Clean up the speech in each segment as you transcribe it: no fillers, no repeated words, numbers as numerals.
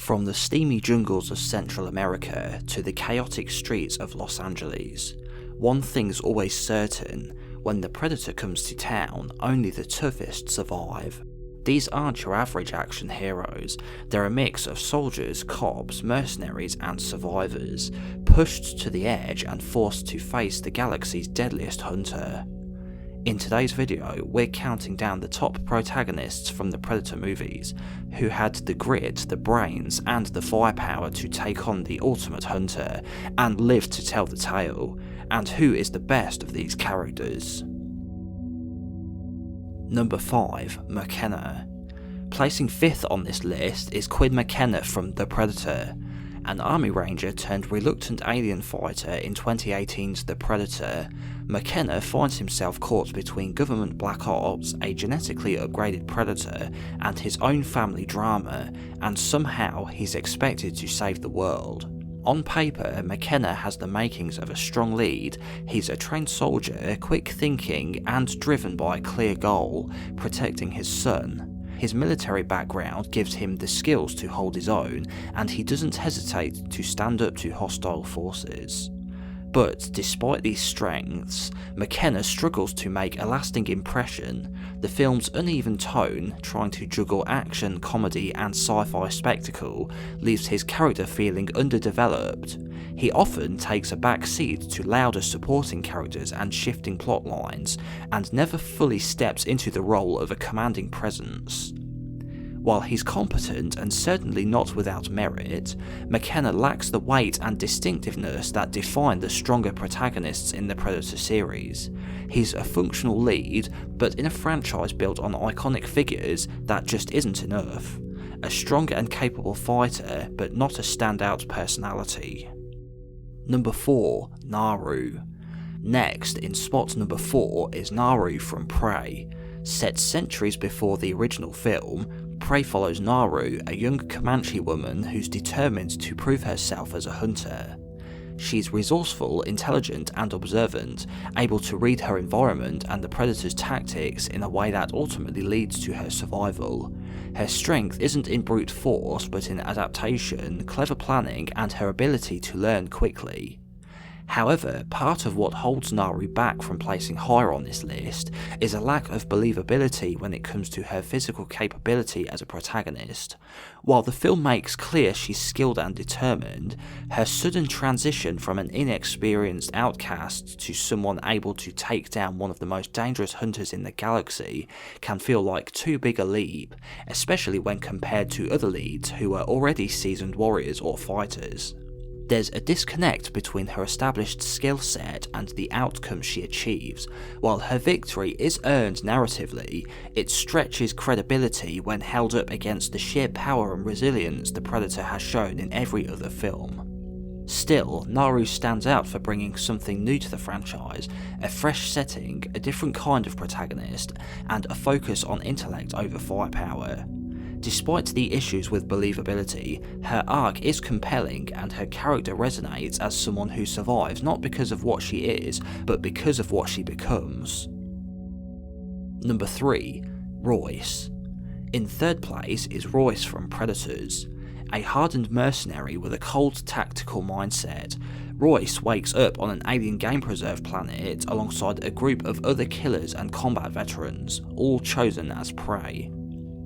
From the steamy jungles of Central America to the chaotic streets of Los Angeles, one thing's always certain: when the Predator comes to town, only the toughest survive. These aren't your average action heroes, they're a mix of soldiers, cops, mercenaries and survivors, pushed to the edge and forced to face the galaxy's deadliest hunter. In today's video, we're counting down the top protagonists from the Predator movies, who had the grit, the brains and the firepower to take on the ultimate hunter and live to tell the tale, and who is the best of these characters. Number 5. McKenna. Placing 5th on this list is Quinn McKenna from The Predator. An army ranger turned reluctant alien fighter in 2018's The Predator, McKenna finds himself caught between government black ops, a genetically upgraded predator, and his own family drama, and somehow he's expected to save the world. On paper, McKenna has the makings of a strong lead. He's a trained soldier, quick thinking, and driven by a clear goal: protecting his son. His military background gives him the skills to hold his own, and he doesn't hesitate to stand up to hostile forces. But despite these strengths, McKenna struggles to make a lasting impression. The film's uneven tone, trying to juggle action, comedy and sci-fi spectacle, leaves his character feeling underdeveloped. He often takes a back seat to louder supporting characters and shifting plot lines, and never fully steps into the role of a commanding presence. While he's competent and certainly not without merit, McKenna lacks the weight and distinctiveness that define the stronger protagonists in the Predator series. He's a functional lead, but in a franchise built on iconic figures, that just isn't enough. A strong and capable fighter, but not a standout personality. Number 4. Naru. Next, in spot number 4 is Naru from Prey. Set centuries before the original film, Prey follows Naru, a young Comanche woman who's determined to prove herself as a hunter. She's resourceful, intelligent and observant, able to read her environment and the Predator's tactics in a way that ultimately leads to her survival. Her strength isn't in brute force, but in adaptation, clever planning and her ability to learn quickly. However, part of what holds Naru back from placing higher on this list is a lack of believability when it comes to her physical capability as a protagonist. While the film makes clear she's skilled and determined, her sudden transition from an inexperienced outcast to someone able to take down one of the most dangerous hunters in the galaxy can feel like too big a leap, especially when compared to other leads who are already seasoned warriors or fighters. There's a disconnect between her established skill set and the outcome she achieves. While her victory is earned narratively, it stretches credibility when held up against the sheer power and resilience the Predator has shown in every other film. Still, Naru stands out for bringing something new to the franchise, a fresh setting, a different kind of protagonist, and a focus on intellect over firepower. Despite the issues with believability, her arc is compelling and her character resonates as someone who survives not because of what she is, but because of what she becomes. Number 3. Royce. In third place is Royce from Predators. A hardened mercenary with a cold tactical mindset, Royce wakes up on an alien game preserve planet alongside a group of other killers and combat veterans, all chosen as prey.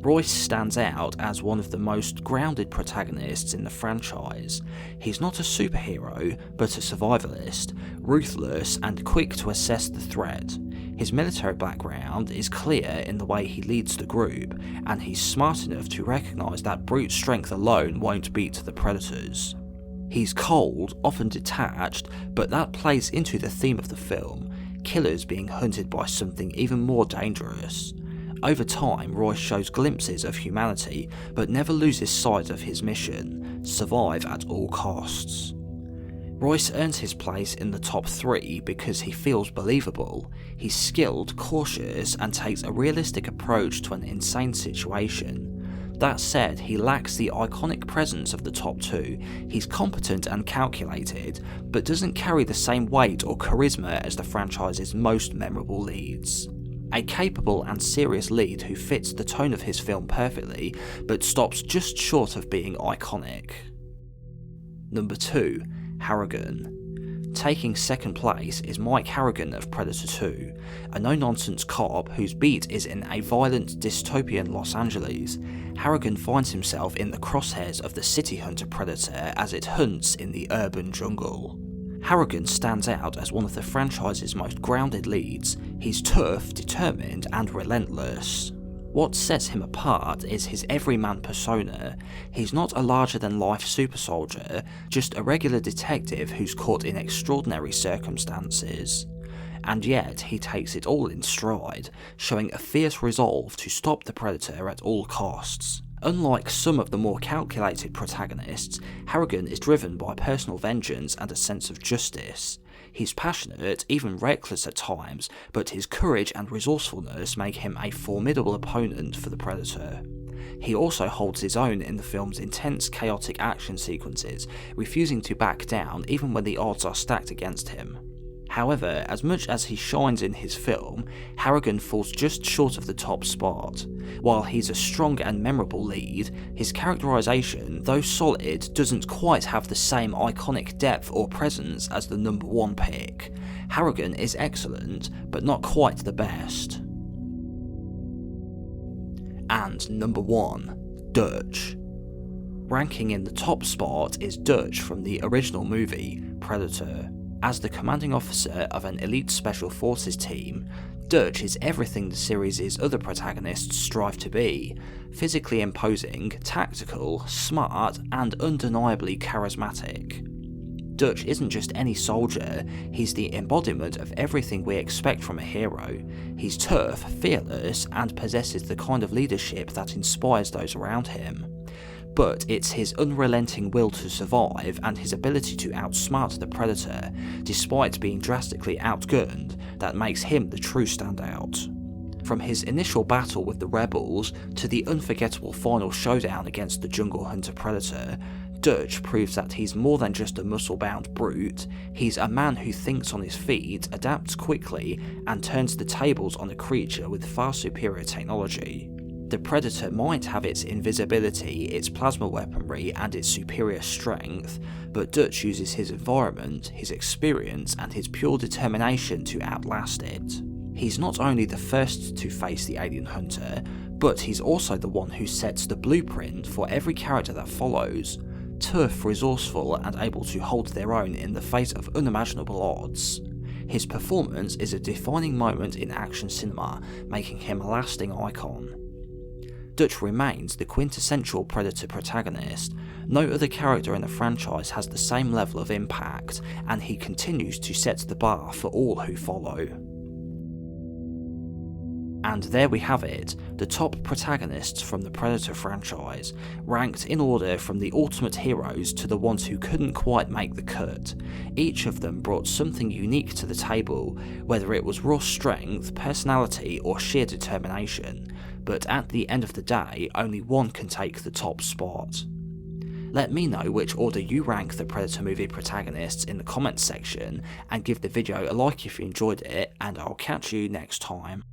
Royce stands out as one of the most grounded protagonists in the franchise. He's not a superhero, but a survivalist, ruthless and quick to assess the threat. His military background is clear in the way he leads the group, and he's smart enough to recognise that brute strength alone won't beat the Predators. He's cold, often detached, but that plays into the theme of the film, killers being hunted by something even more dangerous. Over time, Royce shows glimpses of humanity, but never loses sight of his mission: survive at all costs. Royce earns his place in the top 3 because he feels believable. He's skilled, cautious, and takes a realistic approach to an insane situation. That said, he lacks the iconic presence of the top 2. He's competent and calculated, but doesn't carry the same weight or charisma as the franchise's most memorable leads. A capable and serious lead who fits the tone of his film perfectly, but stops just short of being iconic. Number 2. Harrigan. Taking second place is Mike Harrigan of Predator 2, a no-nonsense cop whose beat is in a violent dystopian Los Angeles. Harrigan finds himself in the crosshairs of the city hunter predator as it hunts in the urban jungle. Harrigan stands out as one of the franchise's most grounded leads. He's tough, determined, and relentless. What sets him apart is his everyman persona. He's not a larger-than-life super soldier, just a regular detective who's caught in extraordinary circumstances. And yet, he takes it all in stride, showing a fierce resolve to stop the predator at all costs. Unlike some of the more calculated protagonists, Harrigan is driven by personal vengeance and a sense of justice. He's passionate, even reckless at times, but his courage and resourcefulness make him a formidable opponent for the predator. He also holds his own in the film's intense, chaotic action sequences, refusing to back down even when the odds are stacked against him. However, as much as he shines in his film, Harrigan falls just short of the top spot. While he's a strong and memorable lead, his characterisation, though solid, doesn't quite have the same iconic depth or presence as the number 1 pick. Harrigan is excellent, but not quite the best. And number 1, Dutch. Ranking in the top spot is Dutch from the original movie, Predator. As the commanding officer of an elite special forces team, Dutch is everything the series' other protagonists strive to be: physically imposing, tactical, smart, and undeniably charismatic. Dutch isn't just any soldier, he's the embodiment of everything we expect from a hero. He's tough, fearless, and possesses the kind of leadership that inspires those around him. But it's his unrelenting will to survive and his ability to outsmart the predator, despite being drastically outgunned, that makes him the true standout. From his initial battle with the rebels to the unforgettable final showdown against the jungle hunter predator, Dutch proves that he's more than just a muscle-bound brute. He's a man who thinks on his feet, adapts quickly, and turns the tables on a creature with far superior technology. The Predator might have its invisibility, its plasma weaponry, and its superior strength, but Dutch uses his environment, his experience, and his pure determination to outlast it. He's not only the first to face the alien hunter, but he's also the one who sets the blueprint for every character that follows. Tough, resourceful, and able to hold their own in the face of unimaginable odds. His performance is a defining moment in action cinema, making him a lasting icon. Dutch remains the quintessential Predator protagonist. No other character in the franchise has the same level of impact, and he continues to set the bar for all who follow. And there we have it, the top protagonists from the Predator franchise, ranked in order from the ultimate heroes to the ones who couldn't quite make the cut. Each of them brought something unique to the table, whether it was raw strength, personality, or sheer determination. But at the end of the day, only one can take the top spot. Let me know which order you rank the Predator movie protagonists in the comments section, and give the video a like if you enjoyed it, and I'll catch you next time.